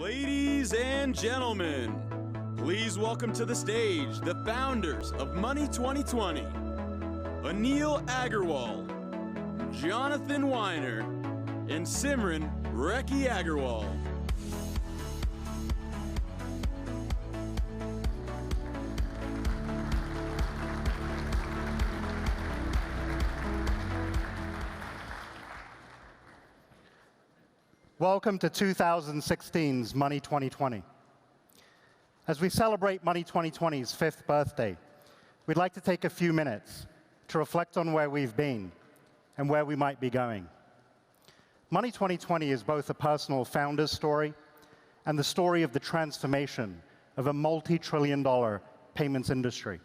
Ladies and gentlemen, please welcome to the stage the founders of Money 2020, Anil Agarwal, Jonathan Weiner, and Simran Rekhi Agarwal. Welcome to 2016's Money 2020. As we celebrate Money 2020's 5th birthday, we'd like to take a few minutes to reflect on where we've been and where we might be going. Money 2020 is both a personal founder's story and the story of the transformation of a multi-trillion-dollar payments industry.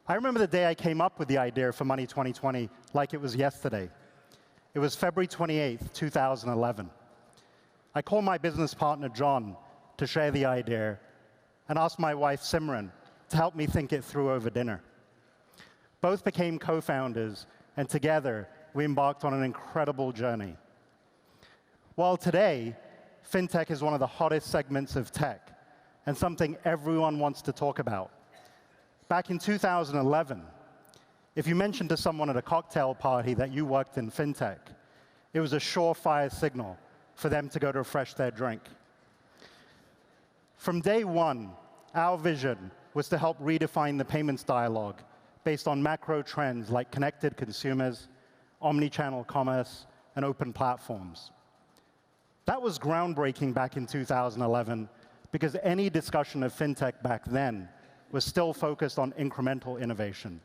I remember the day I came up with the idea for Money 2020 like it was yesterday. It was February 28th, 2011. I called my business partner, John, to share the idea and asked my wife, Simran, to help me think it through over dinner. Both became co-founders, and together we embarked on an incredible journey. While today, fintech is one of the hottest segments of tech and something everyone wants to talk about, back in 2011, if you mentioned to someone at a cocktail party that you worked in fintech, it was a surefire signal for them to go to refresh their drink. From day one, our vision was to help redefine the payments dialogue based on macro trends like connected consumers, omni-channel commerce, and open platforms. That was groundbreaking back in 2011 because any discussion of fintech back then was still focused on incremental innovation,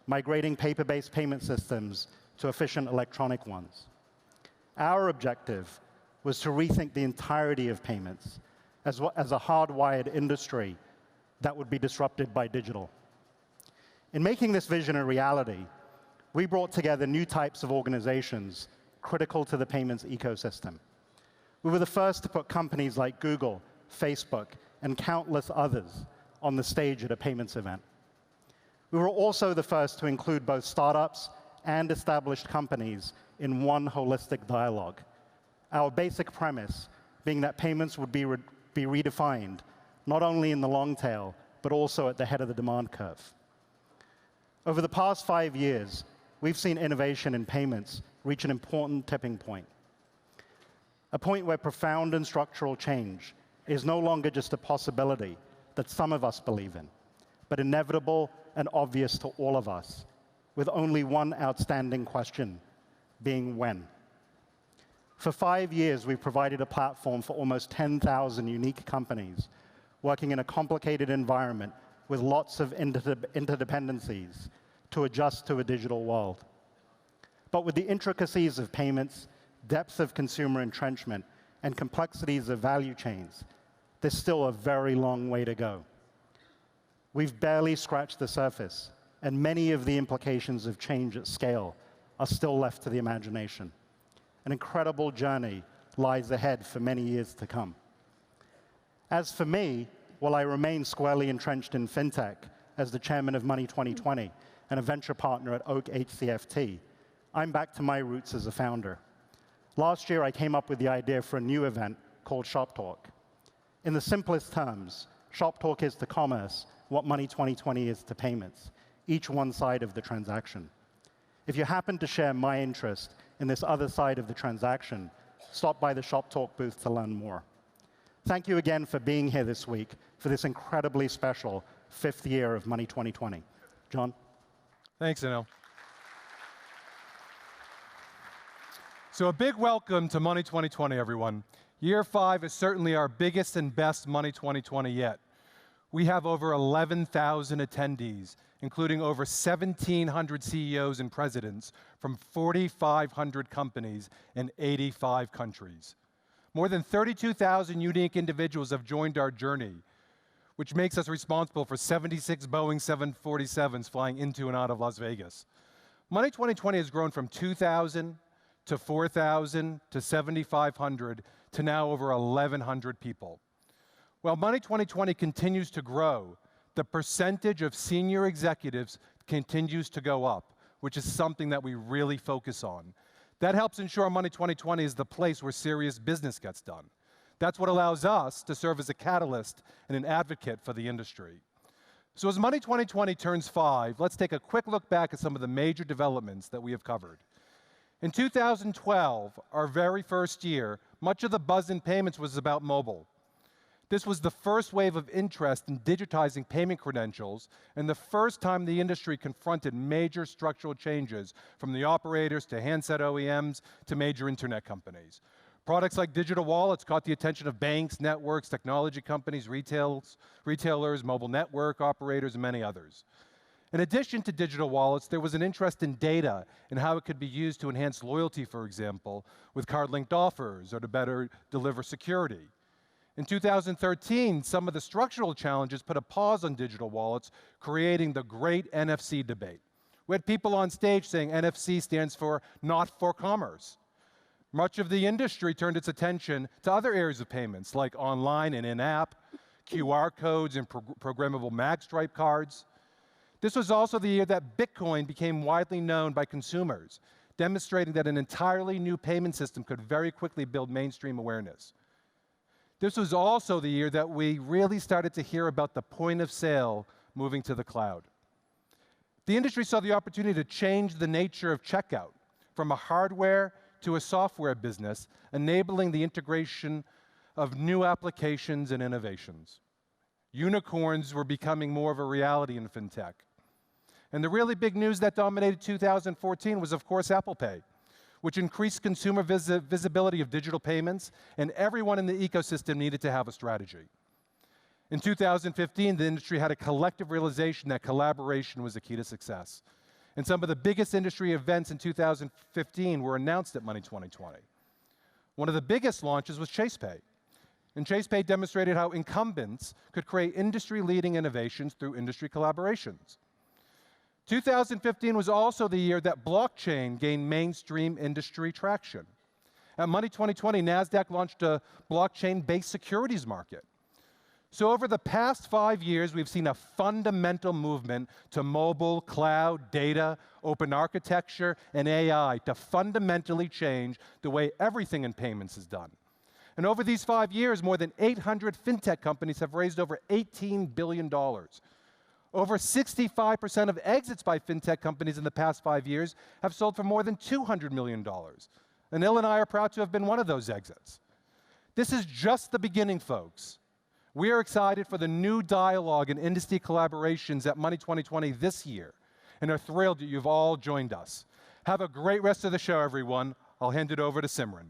migrating paper-based payment systems to efficient electronic ones. Our objective was to rethink the entirety of payments as a hardwired industry that would be disrupted by digital. In making this vision a reality, we brought together new types of organizations critical to the payments ecosystem. We were the first to put companies like Google, Facebook, and countless others on the stage at a payments event. We were also the first to include both startups and established companies in one holistic dialogue. Our basic premise being that payments would be redefined, not only in the long tail, but also at the head of the demand curve. Over the past 5 years, we've seen innovation in payments reach an important tipping point, a point where profound and structural change is no longer just a possibility that some of us believe in, but inevitable and obvious to all of us, with only one outstanding question, being when. For 5 years, we've provided a platform for almost 10,000 unique companies working in a complicated environment with lots of interdependencies to adjust to a digital world. But with the intricacies of payments, depth of consumer entrenchment, and complexities of value chains, there's still a very long way to go. We've barely scratched the surface, and many of the implications of change at scale are still left to the imagination. An incredible journey lies ahead for many years to come. As for me, while I remain squarely entrenched in fintech as the chairman of Money 2020 and a venture partner at Oak HCFT, I'm back to my roots as a founder. Last year, I came up with the idea for a new event called Shop Talk. In the simplest terms, Shop Talk is to commerce what Money 2020 is to payments, each one side of the transaction. If you happen to share my interest in this other side of the transaction, stop by the Shop Talk booth to learn more. Thank you again for being here this week for this incredibly special 5th year of Money 2020. John? Thanks, Anil. So a big welcome to Money 2020, everyone. Year 5 is certainly our biggest and best Money 2020 yet. We have over 11,000 attendees, including over 1,700 CEOs and presidents from 4,500 companies in 85 countries. More than 32,000 unique individuals have joined our journey, which makes us responsible for 76 Boeing 747s flying into and out of Las Vegas. Money 2020 has grown from 2,000 to 4,000 to 7,500 to now over 1,100 people. While Money 2020 continues to grow, the percentage of senior executives continues to go up, which is something that we really focus on. That helps ensure Money 2020 is the place where serious business gets done. That's what allows us to serve as a catalyst and an advocate for the industry. So as Money 2020 turns 5, let's take a quick look back at some of the major developments that we have covered. In 2012, our very first year, much of the buzz in payments was about mobile. This was the first wave of interest in digitizing payment credentials and the first time the industry confronted major structural changes from the operators to handset OEMs to major internet companies. Products like digital wallets caught the attention of banks, networks, technology companies, retailers, mobile network operators, and many others. In addition to digital wallets, there was an interest in data and how it could be used to enhance loyalty, for example, with card-linked offers or to better deliver security. In 2013, some of the structural challenges put a pause on digital wallets, creating the great NFC debate. We had people on stage saying NFC stands for not for commerce. Much of the industry turned its attention to other areas of payments, like online and in-app, QR codes, and programmable magstripe cards. This was also the year that Bitcoin became widely known by consumers, demonstrating that an entirely new payment system could very quickly build mainstream awareness. This was also the year that we really started to hear about the point of sale moving to the cloud. The industry saw the opportunity to change the nature of checkout from a hardware to a software business, enabling the integration of new applications and innovations. Unicorns were becoming more of a reality in fintech. And the really big news that dominated 2014 was, of course, Apple Pay, which increased consumer visibility of digital payments, and everyone in the ecosystem needed to have a strategy. In 2015, the industry had a collective realization that collaboration was the key to success. And some of the biggest industry events in 2015 were announced at Money 2020. One of the biggest launches was Chase Pay. And Chase Pay demonstrated how incumbents could create industry-leading innovations through industry collaborations. 2015 was also the year that blockchain gained mainstream industry traction. At Money 2020, NASDAQ launched a blockchain-based securities market. So over the past 5 years, we've seen a fundamental movement to mobile, cloud, data, open architecture, and AI to fundamentally change the way everything in payments is done. And over these 5 years, more than 800 fintech companies have raised over $18 billion. Over 65% of exits by fintech companies in the past 5 years have sold for more than $200 million. Anil and I are proud to have been one of those exits. This is just the beginning, folks. We are excited for the new dialogue and industry collaborations at Money 2020 this year, and are thrilled that you've all joined us. Have a great rest of the show, everyone. I'll hand it over to Simran.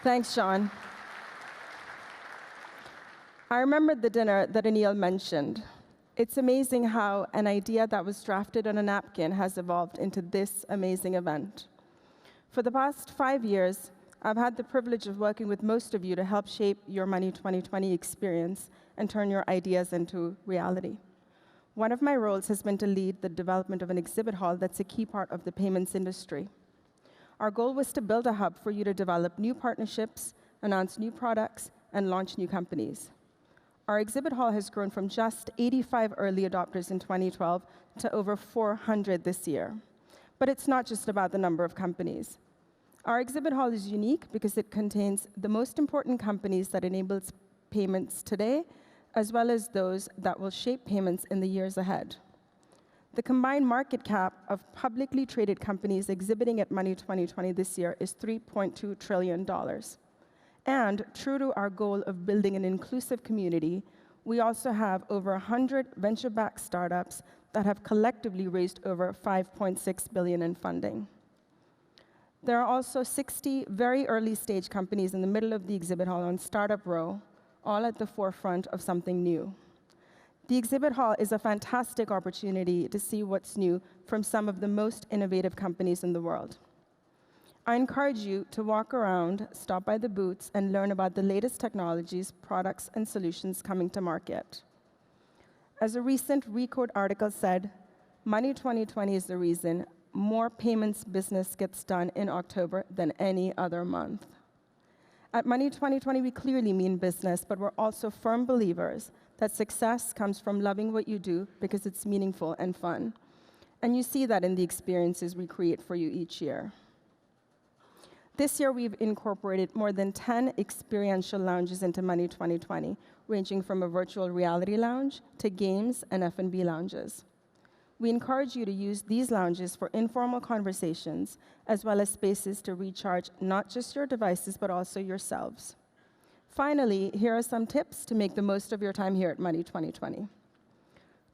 Thanks, Sean. I remember the dinner that Anil mentioned. It's amazing how an idea that was drafted on a napkin has evolved into this amazing event. For the past 5 years, I've had the privilege of working with most of you to help shape your Money 2020 experience and turn your ideas into reality. One of my roles has been to lead the development of an exhibit hall that's a key part of the payments industry. Our goal was to build a hub for you to develop new partnerships, announce new products, and launch new companies. Our exhibit hall has grown from just 85 early adopters in 2012 to over 400 this year. But it's not just about the number of companies. Our exhibit hall is unique because it contains the most important companies that enables payments today, as well as those that will shape payments in the years ahead. The combined market cap of publicly traded companies exhibiting at Money 2020 this year is $3.2 trillion. And true to our goal of building an inclusive community, we also have over 100 venture-backed startups that have collectively raised over $5.6 billion in funding. There are also 60 very early-stage companies in the middle of the exhibit hall on Startup Row, all at the forefront of something new. The exhibit hall is a fantastic opportunity to see what's new from some of the most innovative companies in the world. I encourage you to walk around, stop by the booths, and learn about the latest technologies, products, and solutions coming to market. As a recent Recode article said, Money 2020 is the reason more payments business gets done in October than any other month. At Money 2020, we clearly mean business, but we're also firm believers that success comes from loving what you do because it's meaningful and fun. And you see that in the experiences we create for you each year. This year, we've incorporated more than 10 experiential lounges into Money 2020, ranging from a virtual reality lounge to games and F&B lounges. We encourage you to use these lounges for informal conversations, as well as spaces to recharge not just your devices, but also yourselves. Finally, here are some tips to make the most of your time here at Money 2020.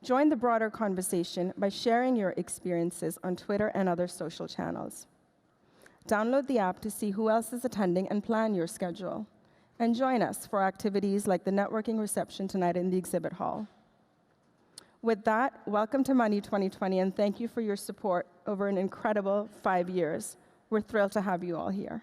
Join the broader conversation by sharing your experiences on Twitter and other social channels. Download the app to see who else is attending and plan your schedule. And join us for activities like the networking reception tonight in the exhibit hall. With that, welcome to Money 2020, and thank you for your support over an incredible 5 years. We're thrilled to have you all here.